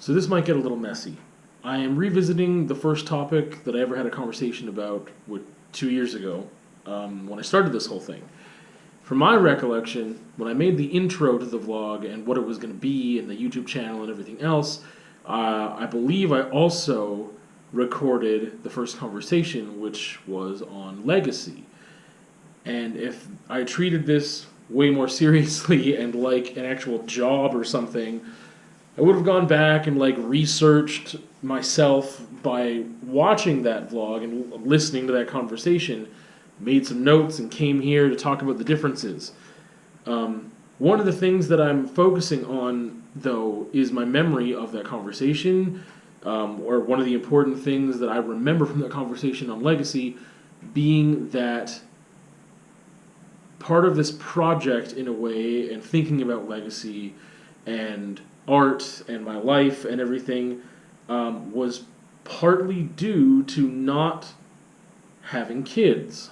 So this might get a little messy. I am revisiting the first topic that I ever had a conversation about 2 years ago, when I started this whole thing. From my recollection, when I made the intro to the vlog and what it was going to be and the YouTube channel and everything else, I believe I also recorded the first conversation, which was on legacy. And if I treated this way more seriously and like an actual job or something, I would have gone back and researched myself by watching that vlog and listening to that conversation, made some notes and came here to talk about the differences. One of the things that I'm focusing on, though, is my memory of that conversation, or one of the important things that I remember from that conversation on legacy being that part of this project, in a way, and thinking about legacy and art and my life and everything, was partly due to not having kids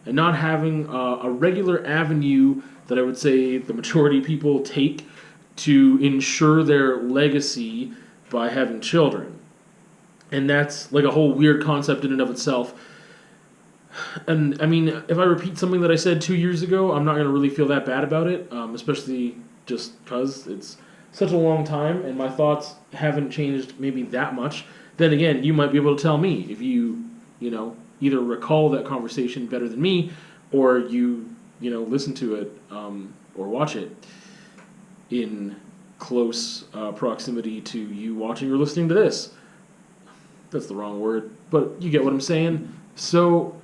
and not having a regular avenue that I would say the majority of people take to ensure their legacy by having children. And that's like a whole weird concept in and of itself. And I mean, if I repeat something that I said 2 years ago, I'm not going to really feel that bad about it, especially just because it's such a long time and my thoughts haven't changed maybe that much. Then again, you might be able to tell me if you either recall that conversation better than me, or you listen to it or watch it in close proximity to you watching or listening to this. That's the wrong word, but you get what I'm saying. So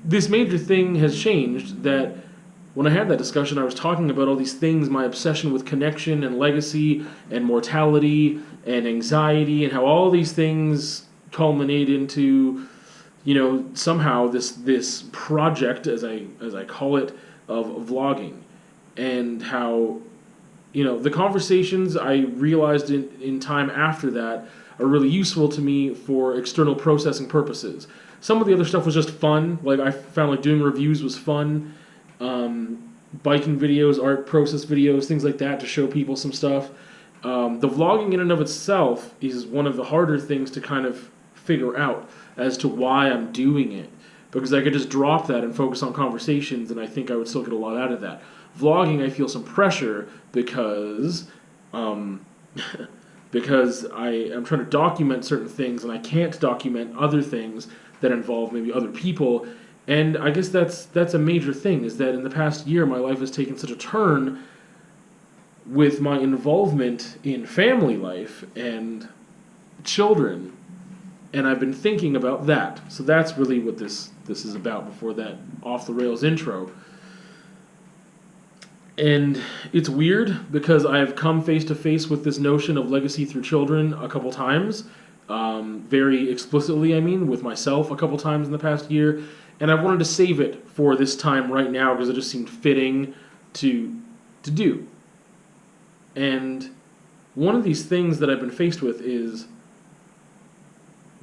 this major thing has changed, that when I had that discussion, I was talking about all these things, my obsession with connection and legacy and mortality and anxiety, and how all these things culminate into, somehow this project, as I call it, of vlogging. And how, the conversations I realized in time after that are really useful to me for external processing purposes. Some of the other stuff was just fun. I found doing reviews was fun. Biking videos, art process videos, things like that to show people some stuff. The vlogging in and of itself is one of the harder things to kind of figure out as to why I'm doing it. Because I could just drop that and focus on conversations, and I think I would still get a lot out of that. Vlogging, I feel some pressure because because I am trying to document certain things, and I can't document other things that involve maybe other people. And I guess that's a major thing, is that in the past year my life has taken such a turn with my involvement in family life and children, and I've been thinking about that. So that's really what this is about, before that off the rails intro. And it's weird because I've come face to face with this notion of legacy through children a couple times, very explicitly, with myself a couple times in the past year. And I wanted to save it for this time right now because it just seemed fitting to do. And one of these things that I've been faced with is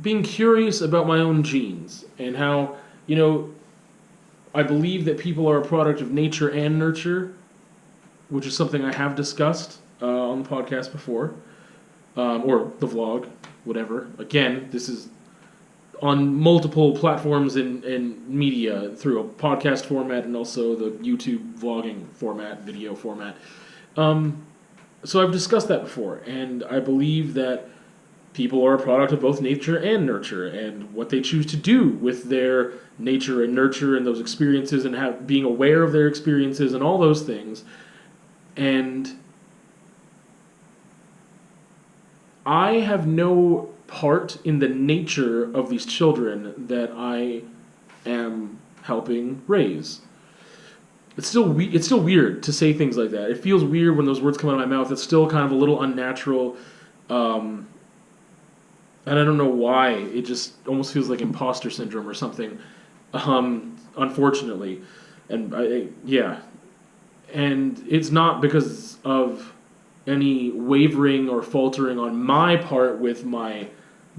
being curious about my own genes and how, I believe that people are a product of nature and nurture, which is something I have discussed on the podcast before, or the vlog, whatever. Again, this is on multiple platforms in media, through a podcast format and also the YouTube vlogging format, video format. So I've discussed that before, and I believe that people are a product of both nature and nurture, and what they choose to do with their nature and nurture and those experiences, and being aware of their experiences and all those things. And I have no part in the nature of these children that I am helping raise. It's still weird to say things like that. It feels weird when those words come out of my mouth. It's still kind of a little unnatural, and I don't know why. It just almost feels like imposter syndrome or something, unfortunately. And yeah. And it's not because of any wavering or faltering on my part with my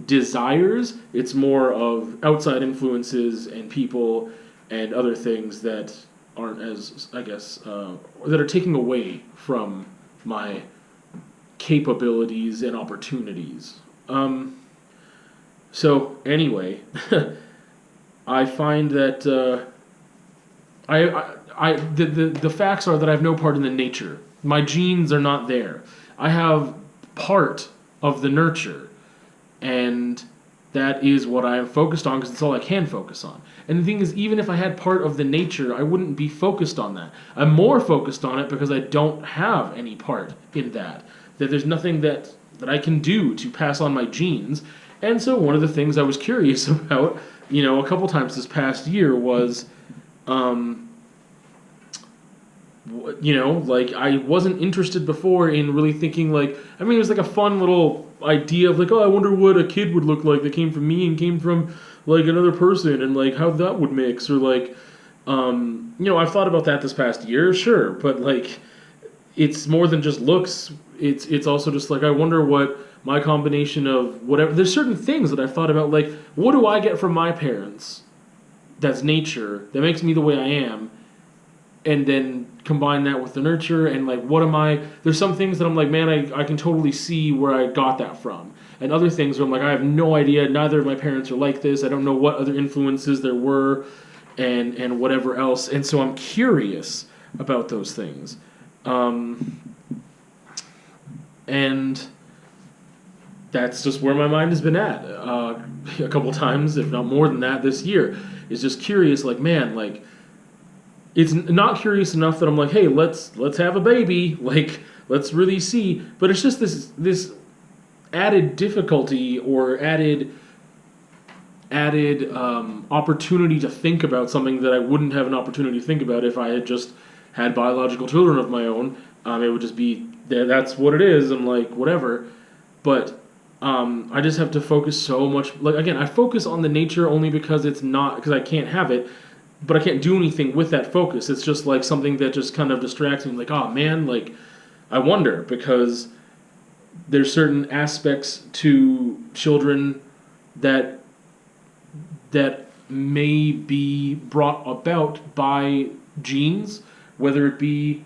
desires. It's more of outside influences and people and other things that aren't as, I guess, that are taking away from my capabilities and opportunities. So anyway, I find that the facts are that I have no part in the nature. My genes are not there. I have part of the nurture, and that is what I am focused on because it's all I can focus on. And the thing is, even if I had part of the nature, I wouldn't be focused on that. I'm more focused on it because I don't have any part in that. That there's nothing that I can do to pass on my genes. And so one of the things I was curious about, a couple times this past year was, like I wasn't interested before in really thinking it was like a fun little idea of I wonder what a kid would look like that came from me and came from like another person and like how that would mix or I've thought about that this past year, sure, but it's more than just looks. It's also just I wonder what my combination of whatever. There's certain things that I've thought about what do I get from my parents that's nature that makes me the way I am, and then combine that with the nurture and what am I. There's some things that I'm man, I can totally see where I got that from, and other things where I'm I have no idea. Neither of my parents are like this. I don't know what other influences there were, and whatever else. And so I'm curious about those things, and that's just where my mind has been at a couple times, if not more than that, this year. Is just curious, it's not curious enough that I'm hey, let's have a baby, let's really see. But it's just this added difficulty or added opportunity to think about something that I wouldn't have an opportunity to think about if I had just had biological children of my own. It would just be that's what it is, and whatever. But I just have to focus so much. Again, I focus on the nature only because because I can't have it. But I can't do anything with that focus. It's just something that just kind of distracts me. Oh man, I wonder, because there's certain aspects to children that may be brought about by genes, whether it be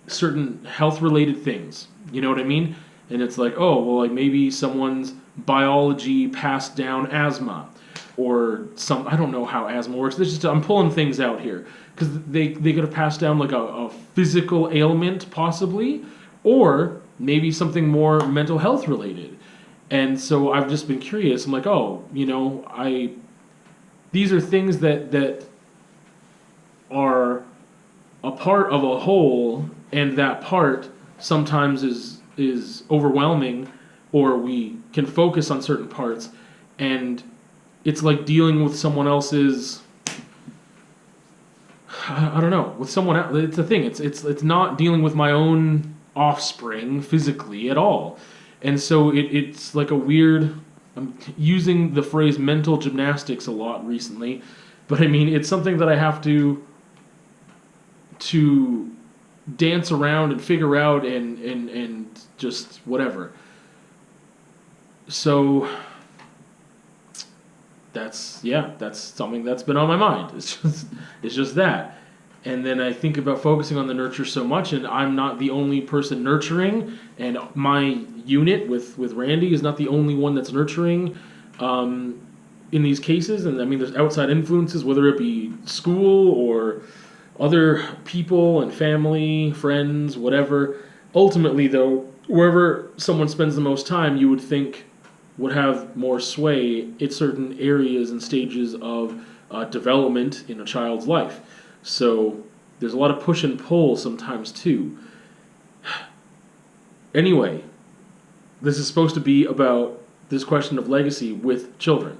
certain health-related things. You know what I mean? And it's maybe someone's biology passed down asthma. Or I don't know how asthma works. I'm pulling things out here because they could have passed down a physical ailment possibly, or maybe something more mental health related. And so I've just been curious. I'm these are things that are a part of a whole, and that part sometimes is overwhelming, or we can focus on certain parts, and it's dealing with someone else's. I don't know, with someone else. It's a thing. It's not dealing with my own offspring physically at all, and so it's a weird. I'm using the phrase mental gymnastics a lot recently, but it's something that I have to dance around and figure out and just whatever. So. That's something that's been on my mind. It's just that. And then I think about focusing on the nurture so much, and I'm not the only person nurturing, and my unit with Randy is not the only one that's nurturing in these cases. And there's outside influences, whether it be school or other people and family, friends, whatever. Ultimately, though, wherever someone spends the most time, you would think would have more sway in certain areas and stages of development in a child's life. So there's a lot of push and pull sometimes too. Anyway, this is supposed to be about this question of legacy with children.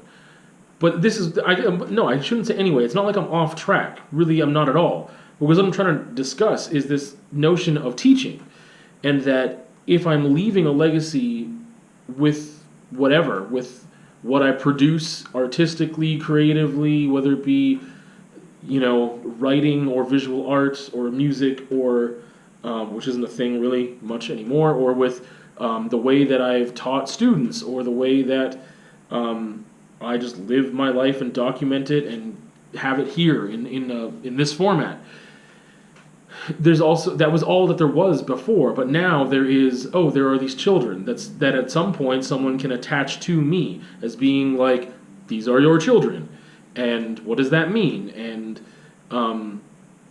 But this is, I shouldn't say anyway. It's not like I'm off track. Really, I'm not at all. Because what I'm trying to discuss is this notion of teaching. And that if I'm leaving a legacy with whatever, with what I produce artistically, creatively, whether it be, writing or visual arts or music or, which isn't a thing really much anymore, or with the way that I've taught students, or the way that I just live my life and document it and have it here in this format. there's also, that was all that there was before, but now there is, oh, there are these children that at some point someone can attach to me as being like, these are your children, and what does that mean, and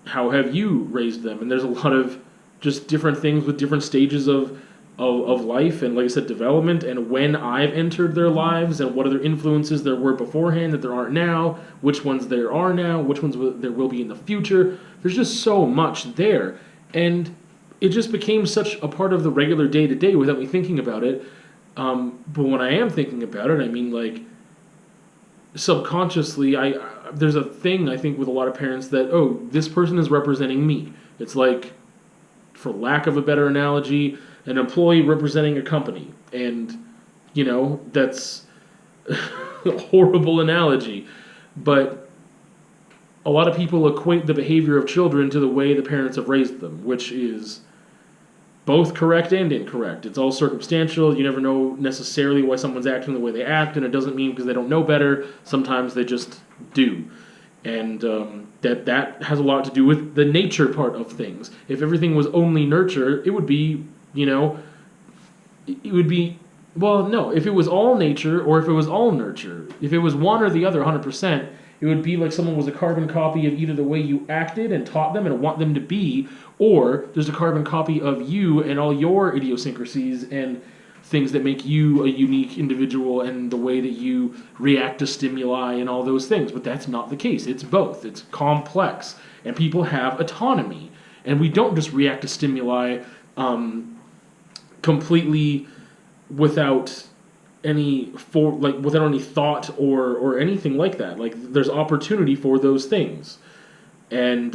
how have you raised them? And there's a lot of just different things with different stages of life, and like I said, development, and when I've entered their lives, and what other influences there were beforehand that there aren't now, which ones there are now, which ones there will be in the future. There's just so much there, and it just became such a part of the regular day-to-day without me thinking about it. But when I am thinking about it, I mean, like, subconsciously, there's a thing I think with a lot of parents that, oh, this person is representing me. It's like, for lack of a better analogy, an employee representing a company. And, that's a horrible analogy. But a lot of people equate the behavior of children to the way the parents have raised them, which is both correct and incorrect. It's all circumstantial. You never know necessarily why someone's acting the way they act, and it doesn't mean because they don't know better. Sometimes they just do. And that has a lot to do with the nature part of things. If everything was only nurture, it would be, well, no. If it was all nature or if it was all nurture, if it was one or the other 100%, it would be like someone was a carbon copy of either the way you acted and taught them and want them to be, or there's a carbon copy of you and all your idiosyncrasies and things that make you a unique individual and the way that you react to stimuli and all those things. But that's not the case. It's both. It's complex. And people have autonomy. And we don't just react to stimuli completely without any without any thought or anything like that. Like, there's opportunity for those things. And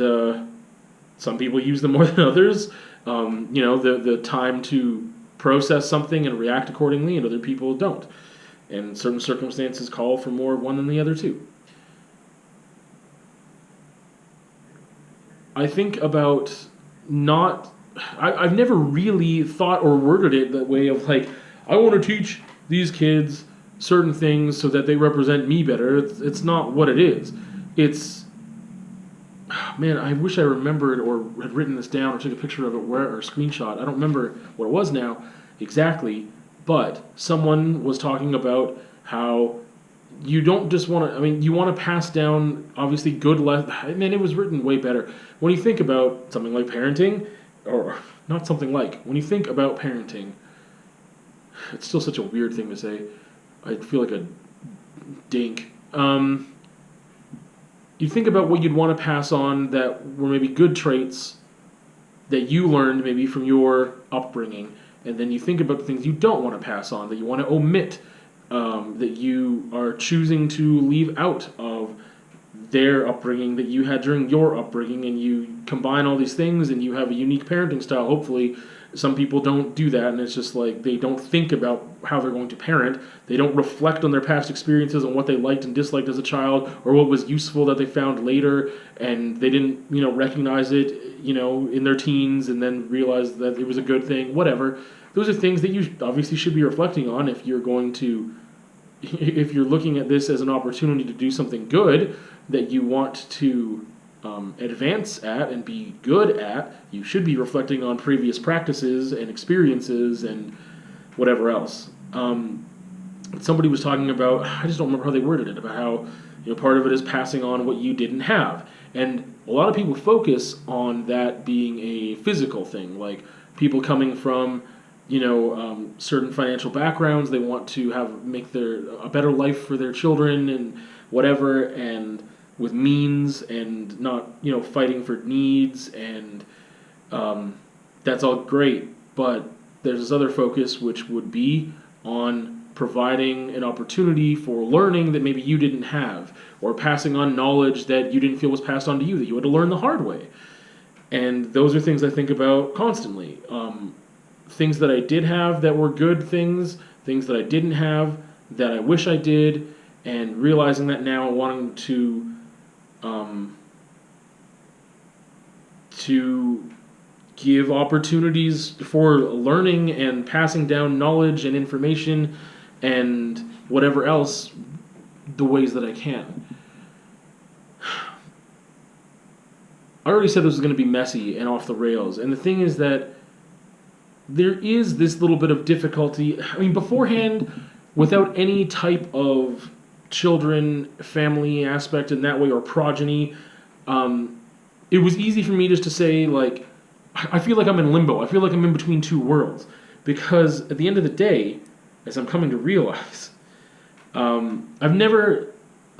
some people use them more than others. The time to process something and react accordingly, and other people don't. And certain circumstances call for more of one than the other too. I think about I've never really thought or worded it that way of like, I want to teach these kids certain things so that they represent me better. It's not what it is. It's, man, I wish I remembered or had written this down or took a picture of it or screenshot. I don't remember what it was now exactly, but someone was talking about how you don't just want to, you want to pass down, obviously, good lessons. Man, it was written way better. When you think about something like parenting, or not something like, when you think about parenting, it's still such a weird thing to say. I feel like a dink. You think about what you'd want to pass on that were maybe good traits that you learned maybe from your upbringing, and then you think about the things you don't want to pass on, that you want to omit, that you are choosing to leave out of their upbringing that you had during your upbringing, and you combine all these things and you have a unique parenting style. Hopefully, some people don't do that, and it's just like they don't think about how they're going to parent. They don't reflect on their past experiences and what they liked and disliked as a child, or what was useful that they found later, and they didn't, recognize it, in their teens, and then realize that it was a good thing. Whatever. Those are things that you obviously should be reflecting on if you're looking at this as an opportunity to do something good that you want to advance at and be good at. You should be reflecting on previous practices and experiences and whatever else. Somebody was talking about, I just don't remember how they worded it, about how part of it is passing on what you didn't have. And a lot of people focus on that being a physical thing, like people coming from certain financial backgrounds. They want to make a better life for their children and whatever, and with means and not fighting for needs, and that's all great. But there's this other focus which would be on providing an opportunity for learning that maybe you didn't have, or passing on knowledge that you didn't feel was passed on to you, that you had to learn the hard way. And those are things I think about constantly. Things that I did have that were good things that I didn't have that I wish I did, and realizing that now, wanting to give opportunities for learning and passing down knowledge and information and whatever else the ways that I can. I already said this was going to be messy and off the rails. And the thing is that there is this little bit of difficulty. I mean, beforehand, without any type of children, family aspect in that way, or progeny, it was easy for me just to say, like, I feel like I'm in limbo. I feel like I'm in between two worlds. Because at the end of the day, as I'm coming to realize, I've never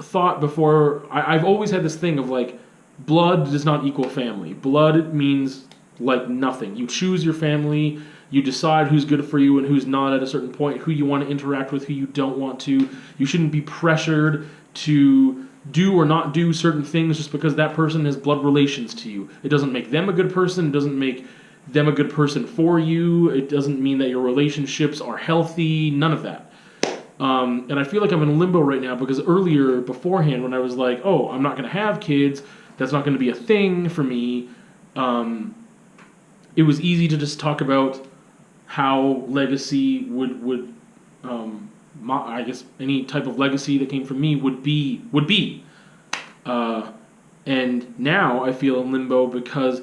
thought before, I've always had this thing of like, blood does not equal family. Blood means like nothing. You choose your family, you decide who's good for you and who's not at a certain point, who you want to interact with, who you don't want to. You shouldn't be pressured to do or not do certain things just because that person has blood relations to you. It doesn't make them a good person, it doesn't make them a good person for you, it doesn't mean that your relationships are healthy, none of that. And I feel like I'm in limbo right now because earlier, beforehand, when I was like, oh, I'm not going to have kids, that's not going to be a thing for me, it was easy to just talk about how legacy would I guess any type of legacy that came from me would be. And now I feel in limbo because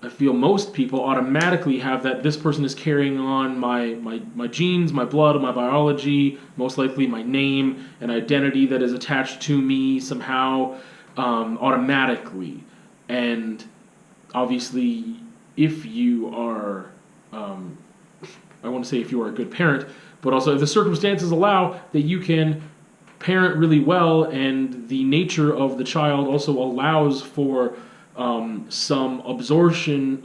I feel most people automatically have that this person is carrying on my genes, my blood, my biology, most likely my name and identity that is attached to me somehow automatically. And obviously, if you are, I want to say if you are a good parent, but also if the circumstances allow that you can parent really well and the nature of the child also allows for some absorption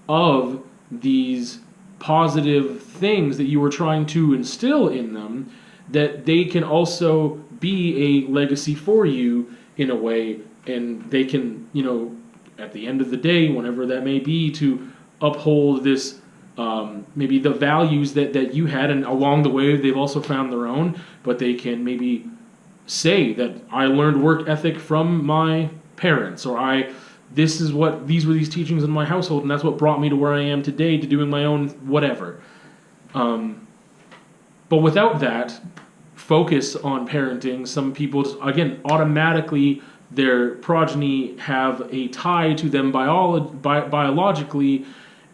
of these positive things that you were trying to instill in them, that they can also be a legacy for you in a way, and they can, at the end of the day, whenever that may be, to uphold this maybe the values that you had, and along the way they've also found their own, but they can maybe say that I learned work ethic from my parents, or these were these teachings in my household, and that's what brought me to where I am today, to doing my own whatever. But without that focus on parenting, some people just, again, automatically their progeny have a tie to them biologically,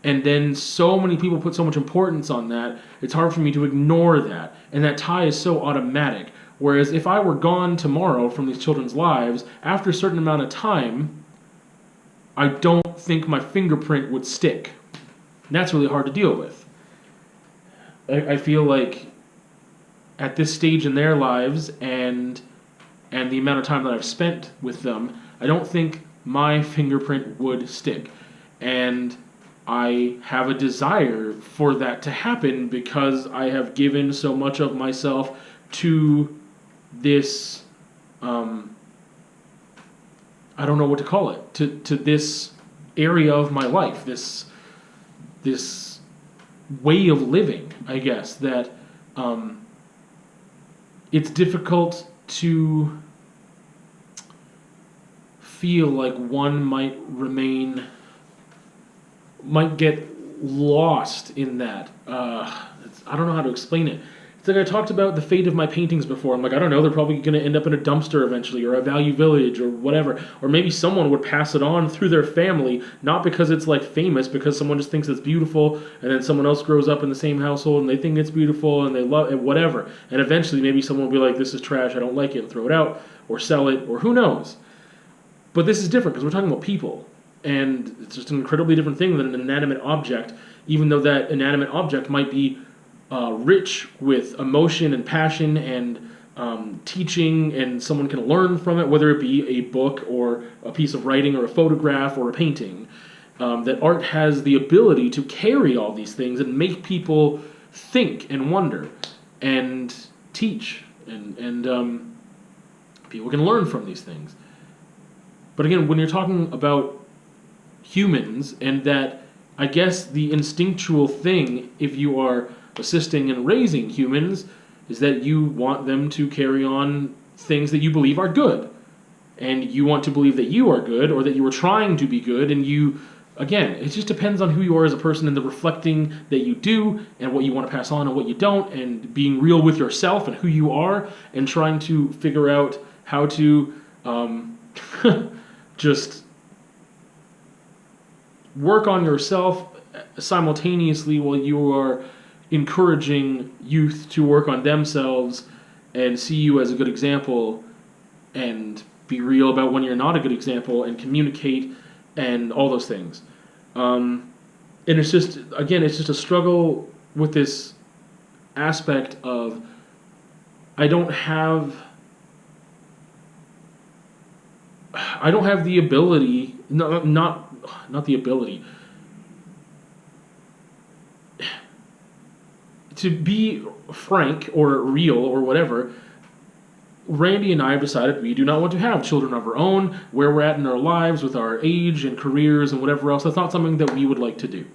and then so many people put so much importance on that, it's hard for me to ignore that, and that tie is so automatic. Whereas if I were gone tomorrow from these children's lives, after a certain amount of time, I don't think my fingerprint would stick. And that's really hard to deal with. I feel like at this stage in their lives and the amount of time that I've spent with them, I don't think my fingerprint would stick. And I have a desire for that to happen because I have given so much of myself to this, I don't know what to call it, to this area of my life, this way of living, I guess, that it's difficult to feel like one might get lost in that. I don't know how to explain it. It's like I talked about the fate of my paintings before. I'm like, I don't know, they're probably going to end up in a dumpster eventually, or a Value Village, or whatever. Or maybe someone would pass it on through their family, not because it's like famous, because someone just thinks it's beautiful, and then someone else grows up in the same household and they think it's beautiful and they love it, whatever. And eventually maybe someone will be like, this is trash, I don't like it, and throw it out, or sell it, or who knows. But this is different because we're talking about people. And it's just an incredibly different thing than an inanimate object, even though that inanimate object might be rich with emotion and passion and teaching, and someone can learn from it, whether it be a book or a piece of writing or a photograph or a painting. That art has the ability to carry all these things and make people think and wonder and teach, and people can learn from these things. But again, when you're talking about humans, and that, I guess the instinctual thing, if you are assisting in raising humans, is that you want them to carry on things that you believe are good. And you want to believe that you are good, or that you are trying to be good, and you, again, it just depends on who you are as a person and the reflecting that you do, and what you want to pass on and what you don't, and being real with yourself and who you are, and trying to figure out how to just work on yourself simultaneously while you are encouraging youth to work on themselves and see you as a good example, and be real about when you're not a good example, and communicate and all those things. And it's just, again, it's just a struggle with this aspect of I don't have the ability, not the ability, to be frank or real or whatever. Randy and I have decided we do not want to have children of our own. Where we're at in our lives with our age and careers and whatever else, that's not something that we would like to do.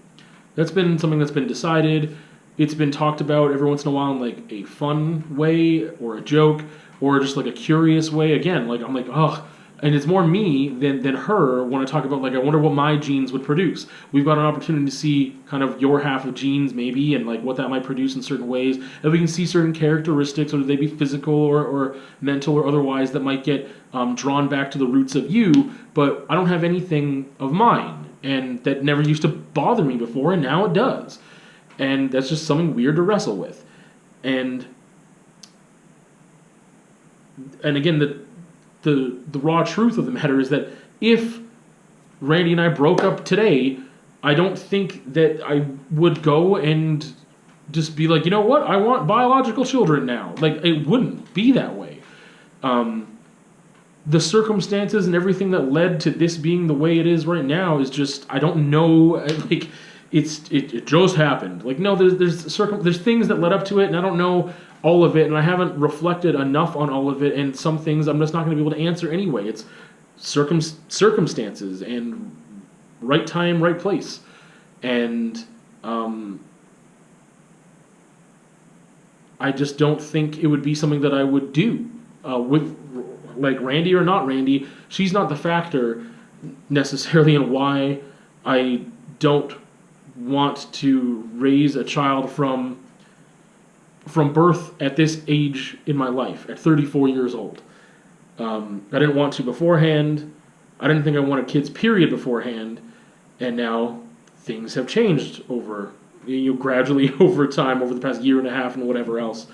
That's been something that's been decided. It's been talked about every once in a while in like a fun way or a joke or just like a curious way. Again, like I'm like, oh, and it's more me than her when I talk about like I wonder what my genes would produce. We've got an opportunity to see kind of your half of genes maybe and like what that might produce in certain ways. And we can see certain characteristics, whether they be physical or mental or otherwise, that might get drawn back to the roots of you. But I don't have anything of mine, and that never used to bother me before, and now it does. And that's just something weird to wrestle with. And again, the raw truth of the matter is that if Randy and I broke up today, I don't think that I would go and just be like, you know what, I want biological children now. Like, it wouldn't be that way. The circumstances and everything that led to this being the way it is right now is just, I don't know, like, it just happened. Like, no, there's things that led up to it, and I don't know all of it, and I haven't reflected enough on all of it, and some things I'm just not going to be able to answer anyway. It's circumstances and right time, right place. And I just don't think it would be something that I would do. With like Randy or not Randy, she's not the factor necessarily in why I don't want to raise a child from birth at this age in my life, at 34 years old. I didn't want to beforehand. I didn't think I wanted kids, period, beforehand. And now things have changed gradually over time, over the past year and a half and whatever else.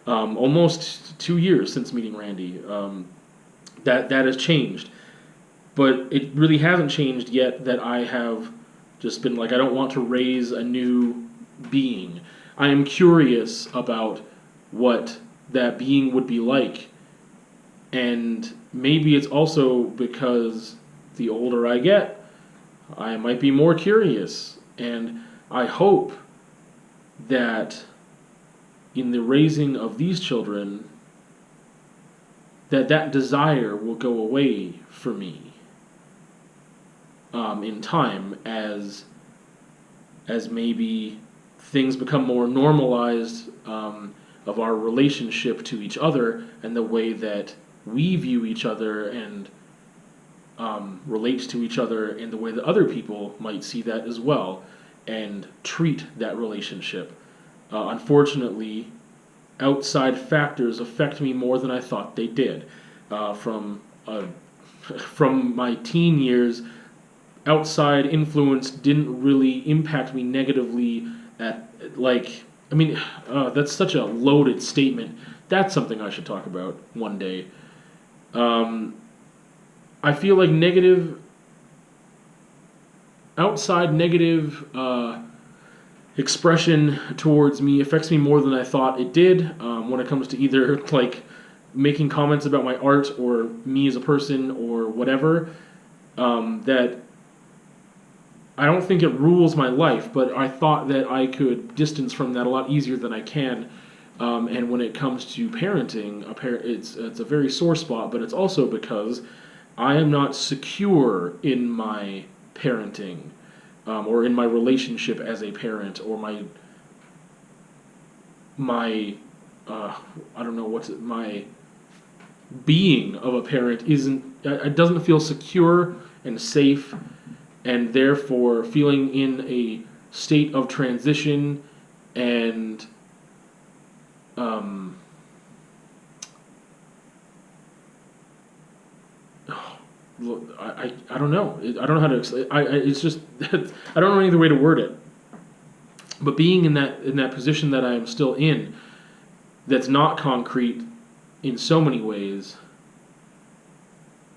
Almost 2 years since meeting Randy. That has changed. But it really hasn't changed yet that I have just been like, I don't want to raise a new being. I am curious about what that being would be like. And maybe it's also because the older I get, I might be more curious. And I hope that in the raising of these children, that desire will go away for me in time as maybe things become more normalized of our relationship to each other and the way that we view each other and relate to each other in the way that other people might see that as well and treat that relationship. Unfortunately, outside factors affect me more than I thought they did. From my teen years, outside influence didn't really impact me negatively that's such a loaded statement. That's something I should talk about one day. I feel like outside negative expression towards me affects me more than I thought it did when it comes to either like making comments about my art or me as a person or whatever. That I don't think it rules my life, but I thought that I could distance from that a lot easier than I can. And when it comes to parenting, it's a very sore spot, but it's also because I am not secure in my parenting or in my relationship as a parent or my my being of a parent it doesn't feel secure and safe, and therefore feeling in a state of transition and I don't know. I don't know how to explain. It's just I don't know any other way to word it. But being in that position that I am still in, that's not concrete in so many ways,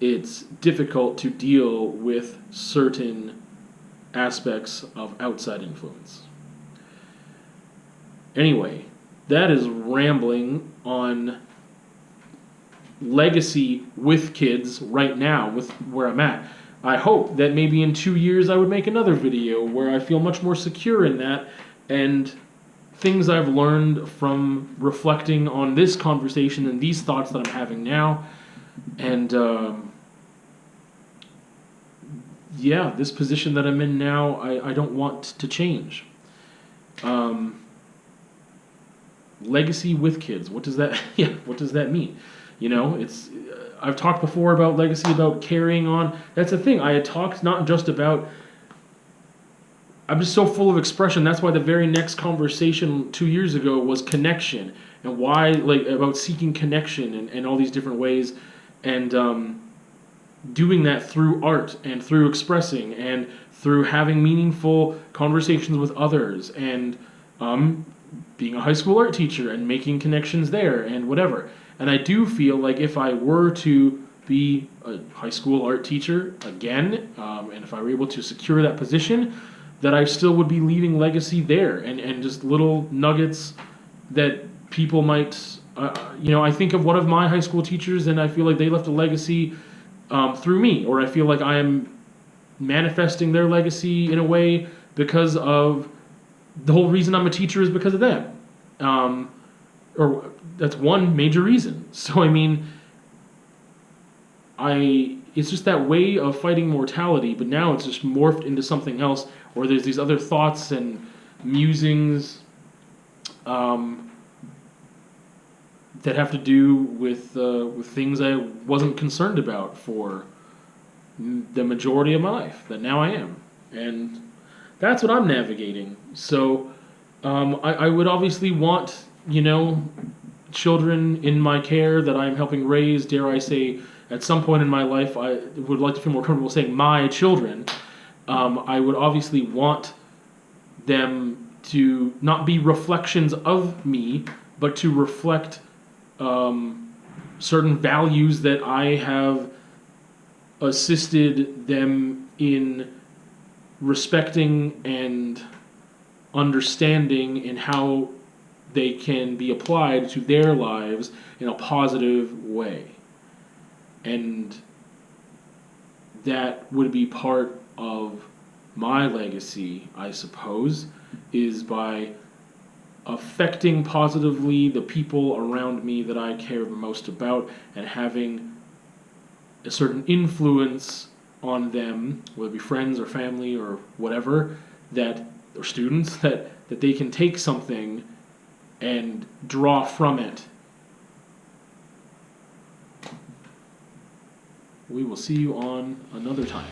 it's difficult to deal with certain aspects of outside influence. Anyway, that is rambling on legacy with kids right now, with where I'm at. I hope that maybe in 2 years I would make another video where I feel much more secure in that, and things I've learned from reflecting on this conversation and these thoughts that I'm having now. And yeah, this position that I'm in now, I don't want to change. Legacy with kids. What does that? Yeah, what does that mean? You know, it's. I've talked before about legacy, about carrying on. That's the thing. I had talked not just about. I'm just so full of expression. That's why the very next conversation 2 years ago was connection, and why, like, about seeking connection and all these different ways, and doing that through art and through expressing and through having meaningful conversations with others, and being a high school art teacher and making connections there and whatever. And I do feel like if I were to be a high school art teacher again, and if I were able to secure that position, that I still would be leaving legacy there, and just little nuggets that people might, I think of one of my high school teachers, and I feel like they left a legacy through me, or I feel like I am manifesting their legacy in a way because of the whole reason I'm a teacher is because of them. Or that's one major reason. So, I mean, it's just that way of fighting mortality, but now it's just morphed into something else, where there's these other thoughts and musings that have to do with things I wasn't concerned about for the majority of my life, that now I am. And that's what I'm navigating. So I would obviously want, children in my care that I'm helping raise, dare I say, at some point in my life, I would like to feel more comfortable saying my children. I would obviously want them to not be reflections of me, but to reflect certain values that I have assisted them in respecting and understanding, in how they can be applied to their lives in a positive way. And that would be part of my legacy, I suppose, is by affecting positively the people around me that I care the most about, and having a certain influence on them, whether it be friends or family or whatever, or students, that they can take something and draw from it. We will see you on another time.